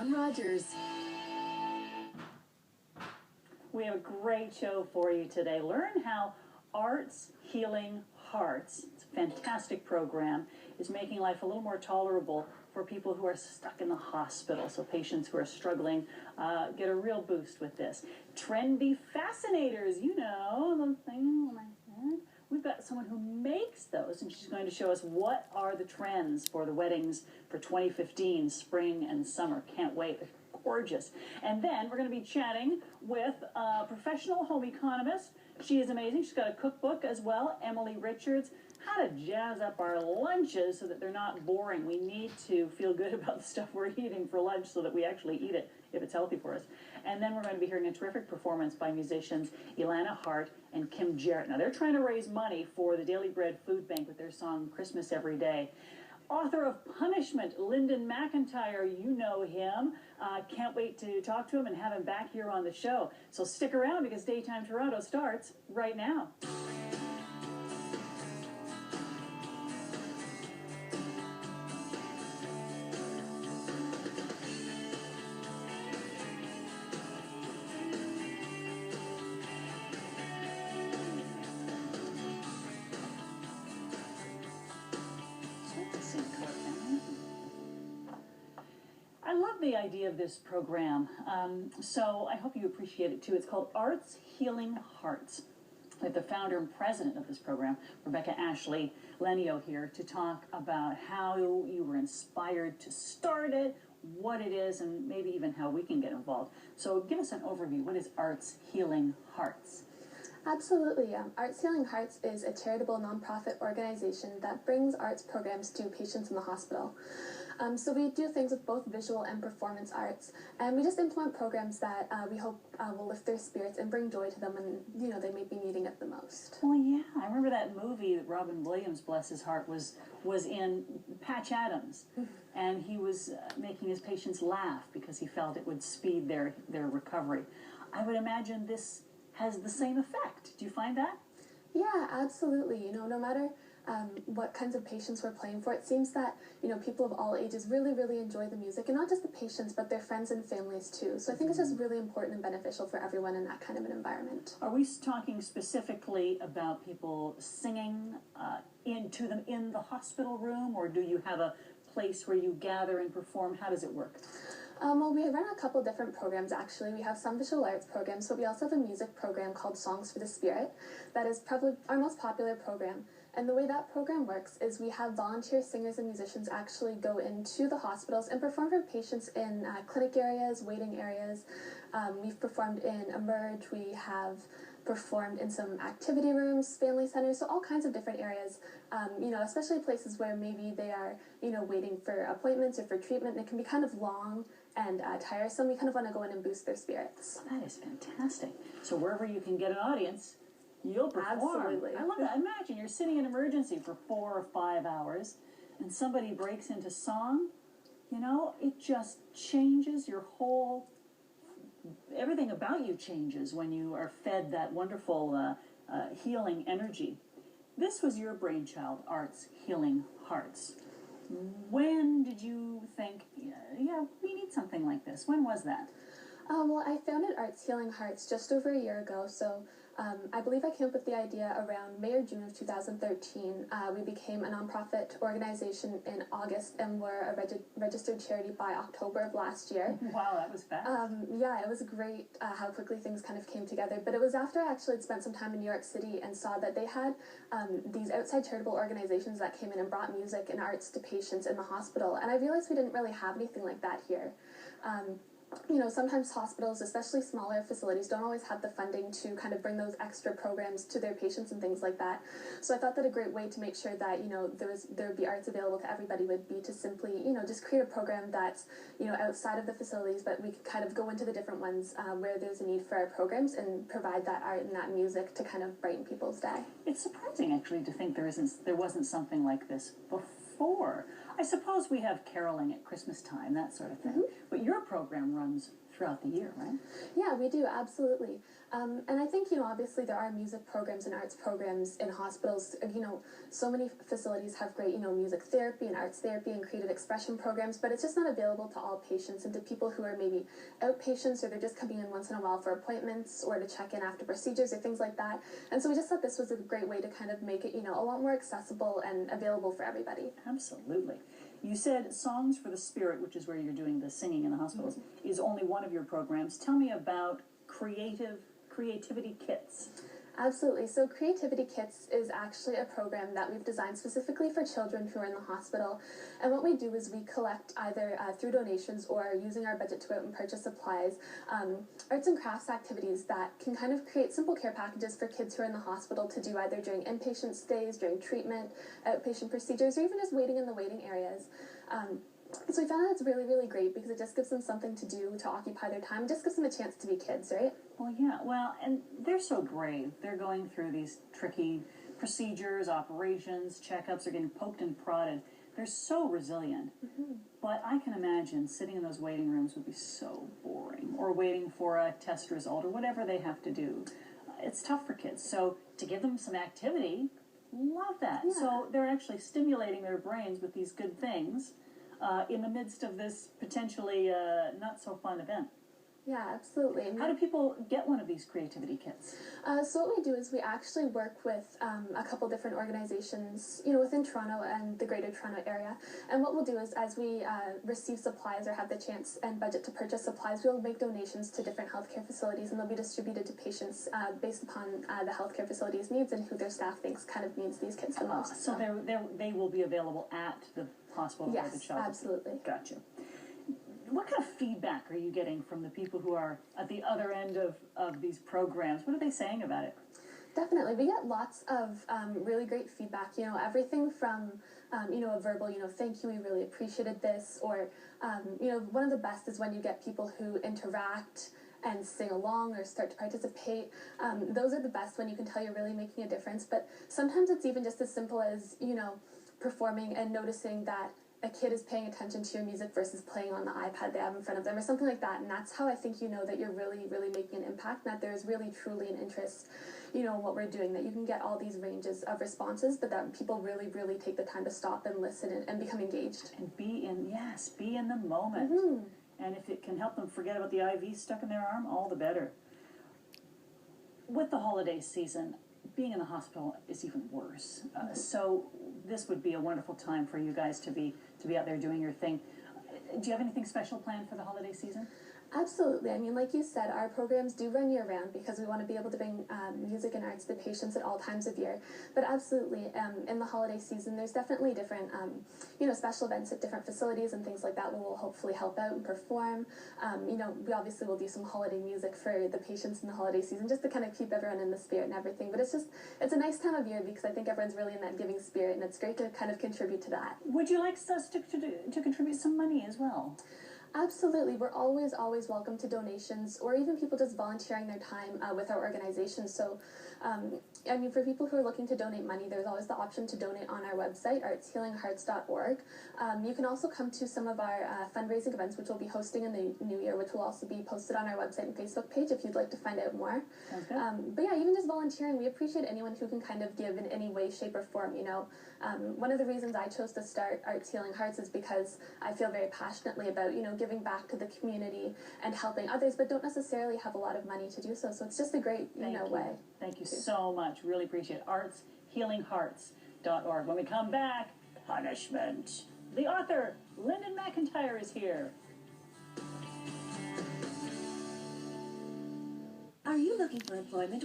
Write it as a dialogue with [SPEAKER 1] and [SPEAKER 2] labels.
[SPEAKER 1] Dawn Rogers.
[SPEAKER 2] We have a great show for you today. Learn how Arts Healing Hearts, it's a fantastic program, is making life a little more tolerable for people who are stuck in the hospital. So patients who are struggling get a real boost with this. Trendy fascinators, you know, the thing on my head. We've got someone who makes those, and she's going to show us what are the trends for the weddings for 2015, spring and summer. Can't wait. They're gorgeous. And then we're going to be chatting with a professional home economist. She is amazing. She's got a cookbook as well, Emily Richards. How to jazz up our lunches so that they're not boring. We need to feel good about the stuff we're eating for lunch so that we actually eat it if it's healthy for us. And then we're going to be hearing a terrific performance by musicians Ilana Hart and Kim Jarrett. Now, they're trying to raise money for the Daily Bread Food Bank with their song Christmas Every Day. Author of Punishment, Lyndon McIntyre, you know him. Can't wait to talk to him and have him back here on the show. So stick around because Daytime Toronto starts right now. I love the idea of this program, so I hope you appreciate it too. It's called Arts Healing Hearts. We have the founder and president of this program, Rebecca Ashley Lenio, here to talk about how you were inspired to start it, what it is, and maybe even how we can get involved. So give us an overview. What is Arts Healing Hearts?
[SPEAKER 3] Absolutely. Arts Healing Hearts is a charitable nonprofit organization that brings arts programs to patients in the hospital. So we do things with both visual and performance arts, and we just implement programs that we hope will lift their spirits and bring joy to them when, you know, they may be needing it the most.
[SPEAKER 2] Well, yeah, I remember that movie that Robin Williams, bless his heart, was in, Patch Adams, and he was making his patients laugh because he felt it would speed their recovery. I would imagine this has the same effect. Do you find that?
[SPEAKER 3] Yeah, absolutely. You know, no matter what kinds of patients we're playing for, it seems that, you know, people of all ages really, really enjoy the music, and not just the patients, but their friends and families too. So I think it's just really important and beneficial for everyone in that kind of an environment.
[SPEAKER 2] Are we talking specifically about people singing into them in the hospital room, or do you have a place where you gather and perform? How does it work?
[SPEAKER 3] Well, we run a couple different programs, actually. We have some visual arts programs, but we also have a music program called Songs for the Spirit. That is probably our most popular program. And the way that program works is we have volunteer singers and musicians actually go into the hospitals and perform for patients in clinic areas, waiting areas. We've performed in Emerge. We have performed in some activity rooms, family centers, so all kinds of different areas, you know, especially places where maybe they are, you know, waiting for appointments or for treatment, and it can be kind of long and tiresome. We kind of want to go in and boost their spirits.
[SPEAKER 2] That is fantastic. So wherever you can get an audience, you'll perform.
[SPEAKER 3] Absolutely.
[SPEAKER 2] I love that. Imagine you're sitting in emergency for 4 or 5 hours, and somebody breaks into song. You know, it just changes your whole... everything about you changes when you are fed that wonderful healing energy. This was your brainchild, Arts Healing Hearts. When did you think, yeah, we need something like this? When was that?
[SPEAKER 3] Well, I founded Arts Healing Hearts just over a year ago, so I believe I came up with the idea around May or June of 2013. We became a nonprofit organization in August, and we're a registered charity by October of last year.
[SPEAKER 2] Wow, that was fast.
[SPEAKER 3] Yeah, it was great how quickly things kind of came together. But it was after I actually had spent some time in New York City and saw that they had these outside charitable organizations that came in and brought music and arts to patients in the hospital. And I realized we didn't really have anything like that here. You know, sometimes hospitals, especially smaller facilities, don't always have the funding to kind of bring those extra programs to their patients and things like that. So I thought that a great way to make sure that, you know, there would be arts available to everybody would be to simply, you know, just create a program that's, you know, outside of the facilities, but we could kind of go into the different ones where there's a need for our programs and provide that art and that music to kind of brighten people's day.
[SPEAKER 2] It's surprising, actually, to think there wasn't something like this before. I suppose we have caroling at Christmas time, that sort of thing. But your program runs throughout throughout the year, right?
[SPEAKER 3] Yeah, we do, absolutely. And I think, obviously there are music programs and arts programs in hospitals. So many facilities have great, music therapy and arts therapy and creative expression programs, but it's just not available to all patients and to people who are maybe outpatients or they're just coming in once in a while for appointments or to check in after procedures or things like that. And so we just thought this was a great way to kind of make it, a lot more accessible and available for everybody.
[SPEAKER 2] Absolutely. You said Songs for the Spirit, which is where you're doing the singing in the hospitals, is only one of your programs. Tell me about Creativity Kits.
[SPEAKER 3] Absolutely. So Creativity Kits is actually a program that we've designed specifically for children who are in the hospital. And what we do is we collect either through donations or using our budget to go out and purchase supplies, arts and crafts activities that can kind of create simple care packages for kids who are in the hospital to do either during inpatient stays, during treatment, outpatient procedures, or even just waiting in the waiting areas. So we found that it's really, really great because it just gives them something to do to occupy their time. It just gives them a chance to be kids, right?
[SPEAKER 2] Well, yeah. Well, and they're so brave. They're going through these tricky procedures, operations, checkups. They're getting poked and prodded. They're so resilient. But I can imagine sitting in those waiting rooms would be so boring, or waiting for a test result or whatever they have to do. It's tough for kids. So to give them some activity, love that.
[SPEAKER 3] Yeah.
[SPEAKER 2] So they're actually stimulating their brains with these good things in the midst of this potentially not so fun event.
[SPEAKER 3] Yeah, absolutely.
[SPEAKER 2] How do people get one of these creativity kits?
[SPEAKER 3] So what we do is we actually work with a couple different organizations, within Toronto and the Greater Toronto area. And what we'll do is as we receive supplies or have the chance and budget to purchase supplies, we'll make donations to different healthcare facilities and they'll be distributed to patients based upon the healthcare facility's needs and who their staff thinks kind of needs these kits the most.
[SPEAKER 2] So they will be available at the hospital or the
[SPEAKER 3] Yes,
[SPEAKER 2] child.
[SPEAKER 3] absolutely.
[SPEAKER 2] Gotcha. What kind of feedback are you getting from the people who are at the other end of these programs? What are they saying about it?
[SPEAKER 3] Definitely. We get lots of really great feedback, everything from, a verbal, thank you, we really appreciated this, or, one of the best is when you get people who interact and sing along or start to participate. Those are the best when you can tell you're really making a difference, but sometimes it's even just as simple as, performing and noticing that a kid is paying attention to your music versus playing on the iPad they have in front of them or something like that. And that's how I think you know that you're really, really making an impact, and that there's really, truly an interest, in what we're doing, that you can get all these ranges of responses, but that people really, really take the time to stop and listen and become engaged.
[SPEAKER 2] And be in the moment. And if it can help them forget about the IV stuck in their arm, all the better. With the holiday season, being in the hospital is even worse. So this would be a wonderful time for you guys to be out there doing your thing. Do you have anything special planned for the holiday season?
[SPEAKER 3] Absolutely. I mean, like you said, our programs do run year-round because we want to be able to bring music and arts to patients at all times of year. But absolutely, in the holiday season, there's definitely different, special events at different facilities and things like that where we'll hopefully help out and perform. We obviously will do some holiday music for the patients in the holiday season just to kind of keep everyone in the spirit and everything. But it's a nice time of year because I think everyone's really in that giving spirit, and it's great to kind of contribute to that.
[SPEAKER 2] Would you like us to contribute some money as well?
[SPEAKER 3] Absolutely. We're always welcome to donations or even people just volunteering their time with our organization. So, for people who are looking to donate money, there's always the option to donate on our website, artshealinghearts.org. You can also come to some of our fundraising events, which we'll be hosting in the new year, which will also be posted on our website and Facebook page if you'd like to find out more.
[SPEAKER 2] Sounds good.
[SPEAKER 3] But yeah, even just volunteering, we appreciate anyone who can kind of give in any way, shape, or form. One of the reasons I chose to start Arts Healing Hearts is because I feel very passionately about, giving back to the community and helping others, but don't necessarily have a lot of money to do so. So it's just a great, way.
[SPEAKER 2] Thank you so much. Really appreciate it. artshealinghearts.org. When we come back, punishment. The author, Lyndon McIntyre, is here.
[SPEAKER 1] Are you looking for employment?